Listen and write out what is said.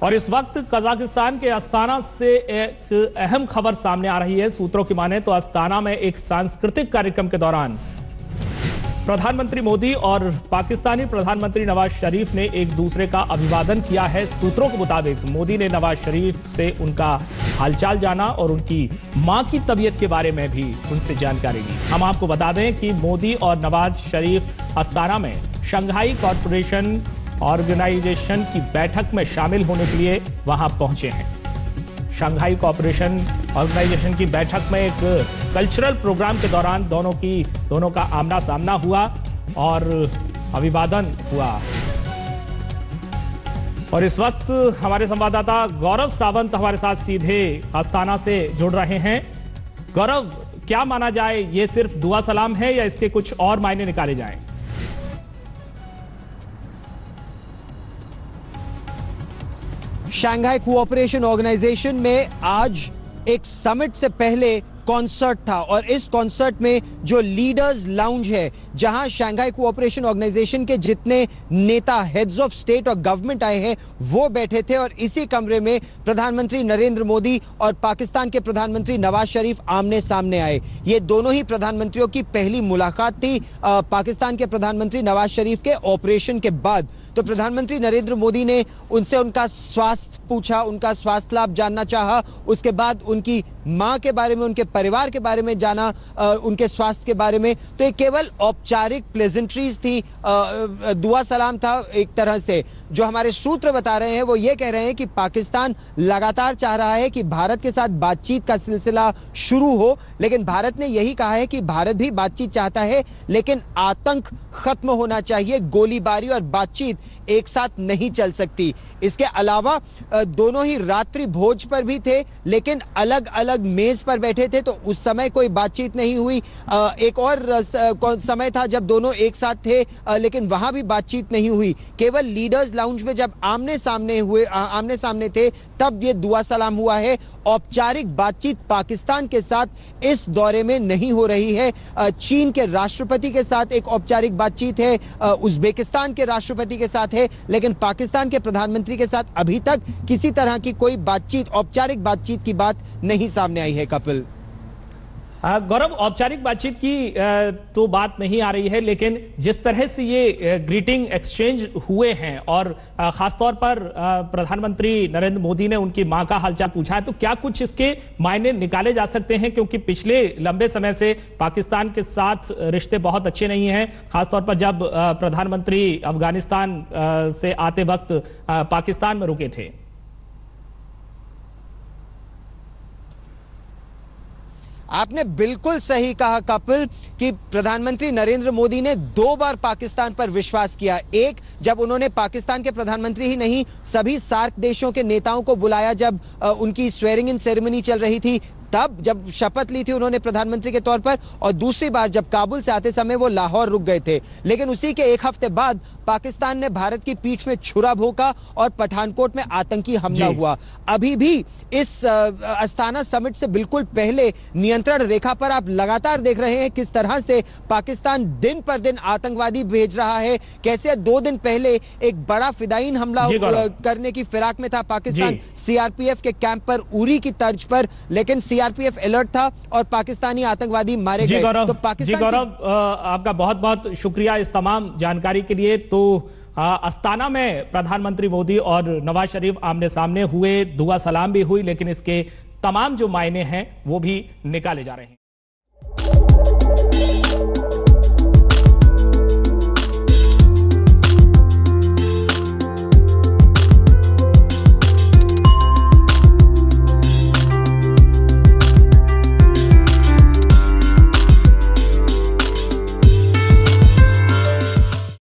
और इस वक्त कजाकिस्तान के अस्ताना से एक अहम खबर सामने आ रही है। सूत्रों की माने तो अस्ताना में एक सांस्कृतिक कार्यक्रम के दौरान प्रधानमंत्री मोदी और पाकिस्तानी प्रधानमंत्री नवाज शरीफ ने एक दूसरे का अभिवादन किया है। सूत्रों के मुताबिक मोदी ने नवाज शरीफ से उनका हालचाल जाना और उनकी मां की तबीयत के बारे में भी उनसे जानकारी ली। हम आपको बता दें कि मोदी और नवाज शरीफ अस्ताना में शंघाई कॉरपोरेशन ऑर्गेनाइजेशन की बैठक में शामिल होने के लिए वहां पहुंचे हैं। शंघाई कॉरपोरेशन ऑर्गेनाइजेशन की बैठक में एक कल्चरल प्रोग्राम के दौरान दोनों का आमना सामना हुआ और अभिवादन हुआ। और इस वक्त हमारे संवाददाता गौरव सावंत हमारे साथ सीधे अस्ताना से जुड़ रहे हैं। गौरव, क्या माना जाए, ये सिर्फ दुआ सलाम है या इसके कुछ और मायने निकाले जाएं? शंघाई कोऑपरेशन ऑर्गेनाइजेशन में आज एक समिट से पहले कॉन्सर्ट था और इस कॉन्सर्ट में जो लीडर्स लाउंज है, जहां शंघाई कोऑपरेशन ऑर्गेनाइजेशन के जितने नेता, हेड्स ऑफ स्टेट और गवर्नमेंट आए हैं, वो बैठे थे। और इसी कमरे में प्रधानमंत्री नरेंद्र मोदी और पाकिस्तान के प्रधानमंत्री नवाज शरीफ आमने सामने आए। ये दोनों ही प्रधानमंत्रियों की पहली मुलाकात थी पाकिस्तान के प्रधानमंत्री नवाज शरीफ के ऑपरेशन के बाद। तो प्रधानमंत्री नरेंद्र मोदी ने उनसे उनका स्वास्थ्य पूछा, उनका स्वास्थ्य लाभ जानना चाहा। उसके बाद उनकी मां के बारे में, उनके परिवार के बारे में जाना, उनके स्वास्थ्य के बारे में। तो ये केवल औपचारिक प्लेजेंट्रीज थी, दुआ सलाम था एक तरह से। जो हमारे सूत्र बता रहे हैं वो ये कह रहे हैं कि पाकिस्तान लगातार चाह रहा है कि भारत के साथ बातचीत का सिलसिला शुरू हो, लेकिन भारत ने यही कहा है कि भारत भी बातचीत चाहता है, लेकिन आतंक खत्म होना चाहिए। गोलीबारी और बातचीत एक साथ नहीं चल सकती। इसके अलावा दोनों ही रात्रि भोज पर भी थे, लेकिन अलग अलग मेज पर बैठे थे, तो उस समय कोई बातचीत नहीं हुई। एक और समय था जब दोनों एक साथ थे, लेकिन वहां भी बातचीत नहीं हुई। केवल लीडर्स लाउंज में जब आमने सामने थे, तब ये दुआ सलाम हुआ है। औपचारिक बातचीत पाकिस्तान के साथ इस दौरे में नहीं हो रही है। चीन के राष्ट्रपति के साथ एक औपचारिक बातचीत है, उज्बेकिस्तान के राष्ट्रपति के साथ है, लेकिन पाकिस्तान के प्रधानमंत्री के साथ अभी तक किसी तरह की कोई बातचीत, औपचारिक बातचीत की बात नहीं सामने आई है। कपिल, गौरव, औपचारिक बातचीत की तो बात नहीं आ रही है, लेकिन जिस तरह से ये ग्रीटिंग एक्सचेंज हुए हैं और खासतौर पर प्रधानमंत्री नरेंद्र मोदी ने उनकी मां का हालचाल पूछा है, तो क्या कुछ इसके मायने निकाले जा सकते हैं? क्योंकि पिछले लंबे समय से पाकिस्तान के साथ रिश्ते बहुत अच्छे नहीं हैं, खासतौर पर जब प्रधानमंत्री अफगानिस्तान से आते वक्त पाकिस्तान में रुके थे। आपने बिल्कुल सही कहा कपिल कि प्रधानमंत्री नरेंद्र मोदी ने 2 बार पाकिस्तान पर विश्वास किया। एक, जब उन्होंने पाकिस्तान के प्रधानमंत्री ही नहीं, सभी सार्क देशों के नेताओं को बुलाया जब उनकी स्वेरिंग इन सेरेमनी चल रही थी, तब जब शपथ ली थी उन्होंने प्रधानमंत्री के तौर पर। और दूसरी बार जब काबुल से आते समय वो लाहौर रुक गए थे। लेकिन उसी के एक हफ्ते बाद पाकिस्तान ने भारत की पीठ में छुरा भोंका और पठानकोट में आतंकी हमला हुआ। अभी भी इस अस्ताना समिट से बिल्कुल पहले नियंत्रण रेखा पर आप लगातार देख रहे हैं किस तरह से पाकिस्तान दिन पर दिन आतंकवादी भेज रहा है। कैसे 2 दिन पहले एक बड़ा फिदायीन हमला करने की फिराक में था पाकिस्तान सीआरपीएफ के कैंप पर, उरी की तर्ज पर, लेकिन सीआरपीएफ अलर्ट था और पाकिस्तानी आतंकवादी मारे गए। तो पाकिस्तान, गौरव, आपका बहुत बहुत शुक्रिया इस तमाम जानकारी के लिए। तो अस्ताना में प्रधानमंत्री मोदी और नवाज शरीफ आमने सामने हुए, दुआ सलाम भी हुई, लेकिन इसके तमाम जो मायने हैं वो भी निकाले जा रहे हैं।